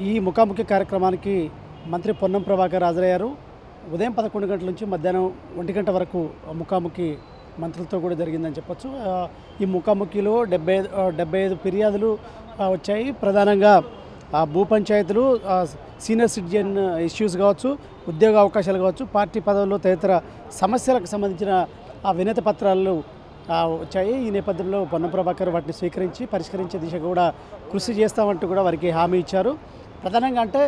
ఈ ముఖాముఖి కార్యక్రమానికి మంత్రి పొన్నం ప్రభాకర్ హాజరయ్యారు. ఉదయం 11 గంటల నుంచి మధ్యాహ్నం 1 గంట వరకు ముఖాముఖి మంత్రులతో కూడా జరిగిందని చెప్పొచ్చు. ఈ ముఖాముఖిలో 75 ఫిర్యాదులు వచ్చాయి. ప్రధానంగా భూ పంచాయతీలు, సీనియర్ సిటిజన్ ఇష్యూస్ కావచ్చు, ఉద్యోగ అవకాశాలు కావచ్చు, పార్టీ పదవుల్లో తదితర సమస్యలకు సంబంధించిన వినతి పత్రాలు వచ్చాయి. ఈ నేపథ్యంలో పొన్నం ప్రభాకర్ వాటిని స్వీకరించి పరిష్కరించే దిశగా కూడా కృషి చేస్తామంటూ కూడా వారికి హామీ ఇచ్చారు. ప్రధానంగా అంటే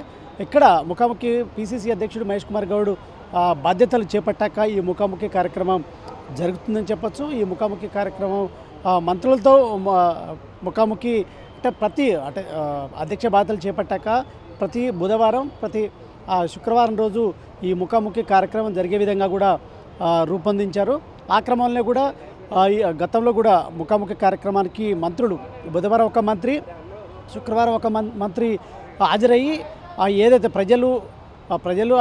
ఇక్కడ ముఖాముఖి పిసిసి అధ్యక్షుడు మహేష్ కుమార్ గౌడ్ బాధ్యతలు చేపట్టాక ఈ ముఖాముఖి కార్యక్రమం జరుగుతుందని చెప్పొచ్చు. ఈ ముఖాముఖి కార్యక్రమం మంత్రులతో ముఖాముఖి అంటే అధ్యక్ష బాధ్యతలు చేపట్టాక ప్రతి బుధవారం, ప్రతి శుక్రవారం రోజు ఈ ముఖాముఖి కార్యక్రమం జరిగే విధంగా కూడా రూపొందించారు. ఆ క్రమంలో కూడా గతంలో కూడా ముఖాముఖి కార్యక్రమానికి మంత్రులు బుధవారం ఒక మంత్రి, శుక్రవారం ఒక మంత్రి హాజరయ్యి ఏదైతే ప్రజలు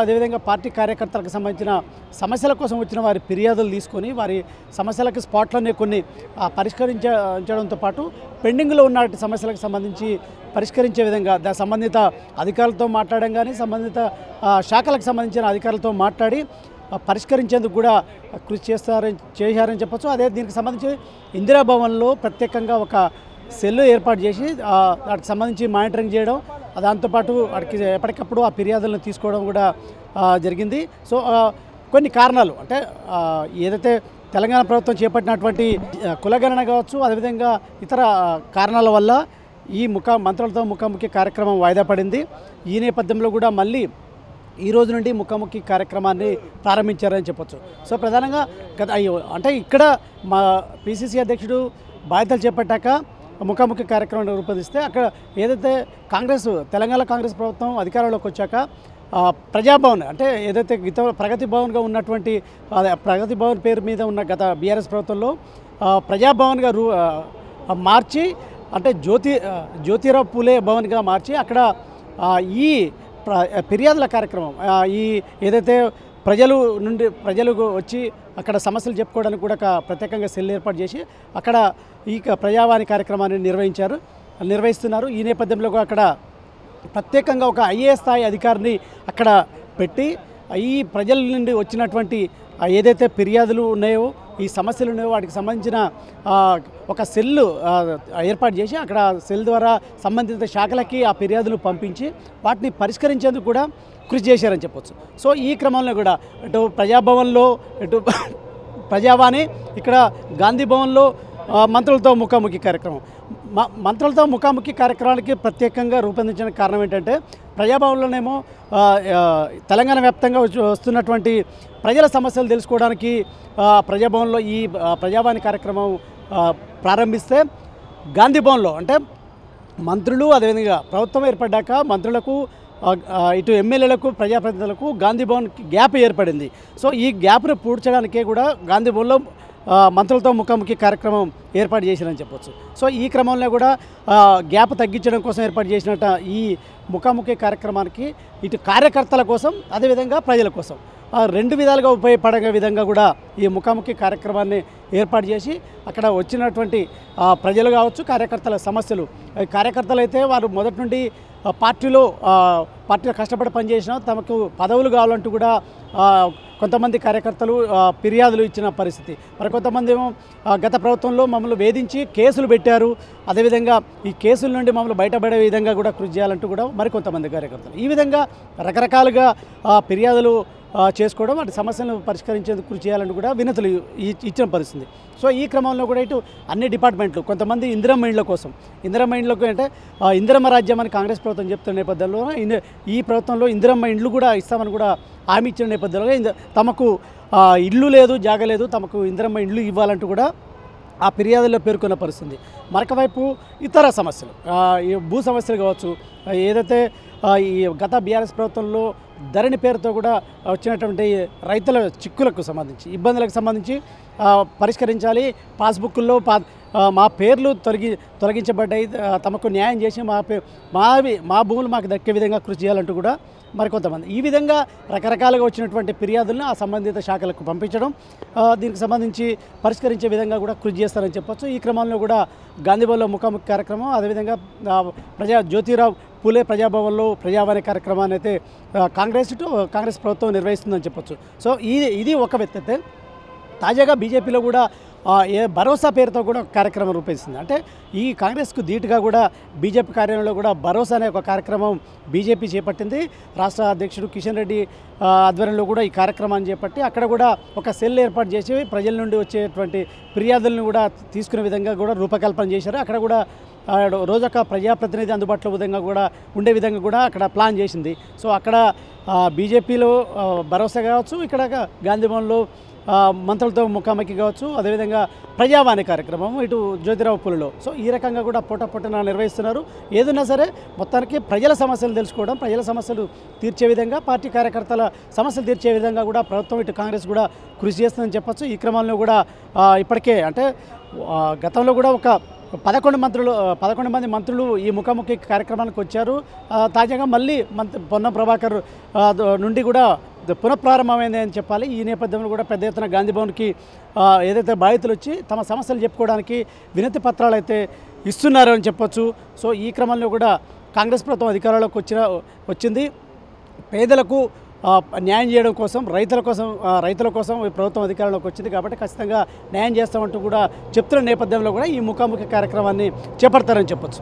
అదేవిధంగా పార్టీ కార్యకర్తలకు సంబంధించిన సమస్యల కోసం వచ్చిన వారి ఫిర్యాదులు తీసుకొని వారి సమస్యలకు స్పాట్లోనే కొన్ని పరిష్కరించడంతో పాటు పెండింగ్లో ఉన్న సమస్యలకు సంబంధించి పరిష్కరించే విధంగా సంబంధిత అధికారులతో మాట్లాడడం కానీ, సంబంధిత శాఖలకు సంబంధించిన అధికారులతో మాట్లాడి పరిష్కరించేందుకు కూడా కృషి చేశారని చెప్పొచ్చు. అదే దీనికి సంబంధించి ఇందిరాభవన్లో ప్రత్యేకంగా ఒక సెల్ ఏర్పాటు చేసి వాటికి సంబంధించి మానిటరింగ్ చేయడం, దాంతోపాటు వాటికి ఎప్పటికప్పుడు ఆ ఫిర్యాదులను తీసుకోవడం కూడా జరిగింది. సో కొన్ని కారణాలు అంటే ఏదైతే తెలంగాణ ప్రభుత్వం చేపట్టినటువంటి కులగణన కావచ్చు, అదేవిధంగా ఇతర కారణాల వల్ల ఈ మంత్రులతో ముఖాముఖి కార్యక్రమం వాయిదా పడింది. ఈ నేపథ్యంలో కూడా మళ్ళీ ఈ రోజు నుండి ముఖాముఖి కార్యక్రమాన్ని ప్రారంభించారని చెప్పొచ్చు. సో ప్రధానంగా అంటే ఇక్కడ మా పిసిసి అధ్యక్షుడు బాధ్యతలు చేపట్టాక ముఖాముఖి కార్యక్రమాన్ని రూపొందిస్తే అక్కడ ఏదైతే తెలంగాణ కాంగ్రెస్ ప్రభుత్వం అధికారంలోకి వచ్చాక ప్రజాభవన్ అంటే ఏదైతే ప్రగతి భవన్గా ఉన్నటువంటి ప్రగతి భవన్ పేరు మీద ఉన్న గత బీఆర్ఎస్ ప్రభుత్వంలో ప్రజాభవన్గా మార్చి అంటే జ్యోతిరావు పూలే భవన్గా మార్చి అక్కడ ఈ ఫిర్యాదుల కార్యక్రమం ఏదైతే ప్రజలు వచ్చి అక్కడ సమస్యలు చెప్పుకోవడానికి కూడా ప్రత్యేకంగా సెల్ ఏర్పాటు చేసి అక్కడ ఈ ప్రజావాణి కార్యక్రమాన్ని నిర్వహిస్తున్నారు. ఈ నేపథ్యంలో అక్కడ ప్రత్యేకంగా ఒక ఐఏఎస్ స్థాయి అధికారిని అక్కడ పెట్టి ఈ ప్రజల నుండి వచ్చినటువంటి ఏదైతే ఫిర్యాదులు ఉన్నాయో, ఈ సమస్యలు ఉన్నాయో వాటికి సంబంధించిన ఒక సెల్ ఏర్పాటు చేసి అక్కడ సెల్ ద్వారా సంబంధిత శాఖలకి ఆ ఫిర్యాదులు పంపించి వాటిని పరిష్కరించేందుకు కూడా కృషి చేశారని చెప్పొచ్చు. సో ఈ క్రమంలో కూడా ఇటు ప్రజాభవన్లో, ఇటు ప్రజావాణి, ఇక్కడ గాంధీ భవన్లో మంత్రులతో ముఖాముఖి కార్యక్రమం. మంత్రులతో ముఖాముఖి కార్యక్రమానికి ప్రత్యేకంగా రూపొందించిన కారణం ఏంటంటే ప్రజాభవన్లోనేమో తెలంగాణ వ్యాప్తంగా వస్తున్నటువంటి ప్రజల సమస్యలు తెలుసుకోవడానికి ప్రజాభవన్లో ఈ ప్రజావాణి కార్యక్రమం ప్రారంభిస్తే, గాంధీ భవన్లో అంటే మంత్రులు అదేవిధంగా ప్రభుత్వం ఏర్పడ్డాక మంత్రులకు ఇటు ఎమ్మెల్యేలకు ప్రజాప్రతినిధులకు గాంధీ భవన్కి గ్యాప్ ఏర్పడింది. సో ఈ గ్యాప్ను పూడ్చడానికే కూడా గాంధీ భవన్లో మంత్రులతో ముఖాముఖి కార్యక్రమం ఏర్పాటు చేశారని చెప్పొచ్చు. సో ఈ క్రమంలో కూడా గ్యాప్ తగ్గించడం కోసం ఏర్పాటు చేసినట్టు ఈ ముఖాముఖి కార్యక్రమానికి ఇటు కార్యకర్తల కోసం అదేవిధంగా ప్రజల కోసం రెండు విధాలుగా ఉపయోగపడే విధంగా కూడా ఈ ముఖాముఖి కార్యక్రమాన్ని ఏర్పాటు చేసి అక్కడ వచ్చినటువంటి ప్రజలు కావచ్చు, కార్యకర్తల సమస్యలు, కార్యకర్తలు అయితే వారు మొదటి నుండి పార్టీలో కష్టపడి పనిచేసినా తమకు పదవులు కావాలంటూ కూడా కొంతమంది కార్యకర్తలు ఫిర్యాదులు ఇచ్చిన పరిస్థితి. మరి కొంతమంది ఏమో గత ప్రభుత్వంలో మమ్మల్ని వేధించి కేసులు పెట్టారు, అదేవిధంగా ఈ కేసుల నుండి మమ్మల్ని బయటపడే విధంగా కూడా కృషి చేయాలంటూ కూడా మరికొంతమంది కార్యకర్తలు ఈ విధంగా రకరకాలుగా ఫిర్యాదులు చేసుకోవడం, వాటి సమస్యలను పరిష్కరించేందుకు కృషి చేయాలని కూడా వినతులు ఇచ్చిన పరిస్థితి. సో ఈ క్రమంలో కూడా ఇటు అన్ని డిపార్ట్మెంట్లు కొంతమంది ఇందిరమ్మ ఇండ్ల కోసం, ఇందిరమ్మ ఇండ్లకు అంటే ఇందిరమ్మ రాజ్యం అని కాంగ్రెస్ ప్రభుత్వం చెప్తున్న నేపథ్యంలో ఈ ప్రభుత్వంలో ఇందిరమ్మ ఇండ్లు కూడా ఇస్తామని కూడా హామీ ఇచ్చిన నేపథ్యంలో తమకు ఇల్లు లేదు, జాగ లేదు, తమకు ఇందిరమ్మ ఇండ్లు ఇవ్వాలంటూ కూడా ఆ ఫిర్యాదుల్లో పేర్కొన్న పరిస్థితి. మరొకవైపు ఇతర సమస్యలు, ఈ భూ సమస్యలు కావచ్చు, ఏదైతే ఈ గత బీఆర్ఎస్ ప్రభుత్వంలో ధరణి పేరుతో కూడా వచ్చినటువంటి రైతుల చిక్కులకు సంబంధించి, ఇబ్బందులకు సంబంధించి పరిష్కరించాలి, పాస్బుక్ల్లో మా పేర్లు తొలగించబడ్డాయి, తమకు న్యాయం చేసి మా భూములు మాకు దక్కే విధంగా కృషి చేయాలంటూ కూడా మరికొంతమంది ఈ విధంగా రకరకాలుగా వచ్చినటువంటి ఫిర్యాదులను ఆ సంబంధిత శాఖలకు పంపించడం, దీనికి సంబంధించి పరిష్కరించే విధంగా కూడా కృషి చేస్తారని చెప్పొచ్చు. ఈ క్రమంలో కూడా గాంధీభవన్లో ముఖాముఖి కార్యక్రమం, అదేవిధంగా జ్యోతిరావు పూలే ప్రజాభవన్లో ప్రజావాణి కార్యక్రమాన్ని అయితే కాంగ్రెస్ ప్రభుత్వం నిర్వహిస్తుందని చెప్పొచ్చు. సో ఇది ఒక వ్యక్తి అయితే తాజాగా బీజేపీలో కూడా ఏ భరోసా పేరుతో కూడా ఒక కార్యక్రమం రూపొందిస్తుంది. అంటే ఈ కాంగ్రెస్కు ధీటుగా కూడా బీజేపీ కార్యాలయంలో కూడా భరోసా అనే ఒక కార్యక్రమం బీజేపీ చేపట్టింది. రాష్ట్ర అధ్యక్షుడు కిషన్ రెడ్డి ఆధ్వర్యంలో కూడా ఈ కార్యక్రమాన్ని చేపట్టి అక్కడ కూడా ఒక సెల్ ఏర్పాటు చేసి ప్రజల నుండి వచ్చేటువంటి ఫిర్యాదులను కూడా తీసుకునే విధంగా కూడా రూపకల్పన చేశారు. అక్కడ కూడా రోజొక ప్రజాప్రతినిధి అందుబాటులో విధంగా కూడా ఉండే విధంగా కూడా అక్కడ ప్లాన్ చేసింది. సో అక్కడ బీజేపీలో భరోసా కావచ్చు, ఇక్కడ గాంధీభవన్లో మంత్రులతో ముఖాముఖి కావచ్చు, అదేవిధంగా ప్రజావాణి కార్యక్రమం ఇటు జ్యోతిరావు పూలలో. సో ఈ రకంగా కూడా పొట్టన నిర్వహిస్తున్నారు. ఏదైనా సరే మొత్తానికి ప్రజల సమస్యలు తెలుసుకోవడం, ప్రజల సమస్యలు తీర్చే విధంగా, పార్టీ కార్యకర్తల సమస్యలు తీర్చే విధంగా కూడా ప్రభుత్వం ఇటు కాంగ్రెస్ కూడా కృషి చేస్తుందని చెప్పచ్చు. ఈ క్రమంలో కూడా ఇప్పటికే అంటే గతంలో కూడా ఒక 11 మంది మంత్రులు ఈ ముఖాముఖి కార్యక్రమానికి వచ్చారు. తాజాగా మళ్ళీ పొన్నం ప్రభాకర్ నుండి కూడా పునఃప్రారంభమైంది అని చెప్పాలి. ఈ నేపథ్యంలో కూడా పెద్ద ఎత్తున గాంధీభవన్కి ఏదైతే బాధితులు వచ్చి తమ సమస్యలు చెప్పుకోవడానికి వినతి పత్రాలు అయితే ఇస్తున్నారు అని చెప్పొచ్చు. సో ఈ క్రమంలో కూడా కాంగ్రెస్ ప్రభుత్వం అధికారంలోకి వచ్చింది. పేదలకు న్యాయం చేయడం కోసం, రైతుల కోసం ఈ ప్రభుత్వం అధికారంలోకి వచ్చింది కాబట్టి ఖచ్చితంగా న్యాయం చేస్తామంటూ కూడా చెప్తున్న నేపథ్యంలో కూడా ఈ ముఖాముఖి కార్యక్రమాన్ని చేపడతారని చెప్పొచ్చు.